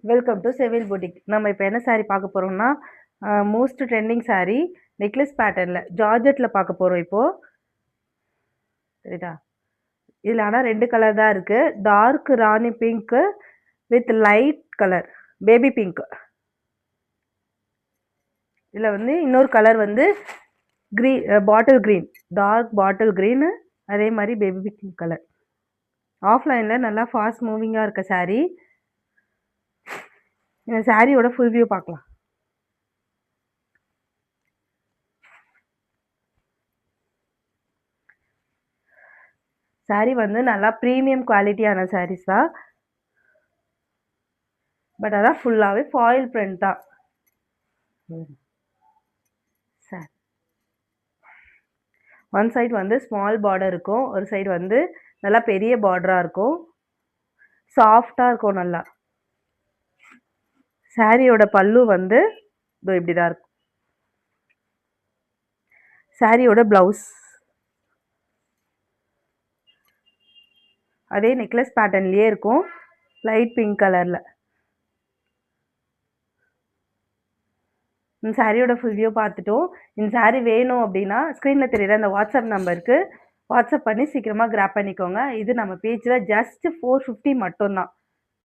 Welcome to செவில் boutique. நம்ம இப்போ என்ன saree பார்க்க போறோம்னா மோஸ்ட் ட்ரெண்டிங் saree நெக்லஸ் பேட்டர்ன்ல ஜார்ஜெட்ல பார்க்க போறோம் இப்போ. சரிதா? இதில் ஆனால் 2 கலர் தான் இருக்கு. Dark rani pink with light colour baby pink. இதில் வந்து இன்னொரு கலர் வந்து bottle green, dark bottle green, அதே மாதிரி பேபி பிங்க் கலர். ஆஃப்லைனில் நல்லா ஃபாஸ்ட் மூவிங்காக இருக்க saree. இந்த சாரியோட ஃபுல் வியூ பார்க்கலாம். சாரி வந்து நல்லா ப்ரீமியம் குவாலிட்டியான சாரீஸ் தான். பட் அதான் ஃபுல்லாகவே ஃபாயில் பிரிண்ட் தான். சார் ஒன் சைடு வந்து ஸ்மால் பார்டர் இருக்கும், ஒரு சைடு வந்து நல்லா பெரிய பார்டராக இருக்கும், சாஃப்டாக இருக்கும் நல்லா. சாரியோட பல்லு வந்து இப்படி தான் இருக்கும். சாரியோட ப்ளவுஸ் அதே நெக்லஸ் பேட்டர்ன்லேயே இருக்கும், லைட் பிங்க் கலரில். இந்த சாரியோட ஃபுல் வியூ பார்த்துட்டோம். இந்த சாரீ வேணும் அப்படின்னா ஸ்க்ரீனில் தெரியுற அந்த வாட்ஸ்அப் நம்பருக்கு வாட்ஸ்அப் பண்ணி சீக்கிரமாக கிராப் பண்ணிக்கோங்க. இது நம்ம பேஜில் ஜஸ்ட் 450 மட்டும்தான்.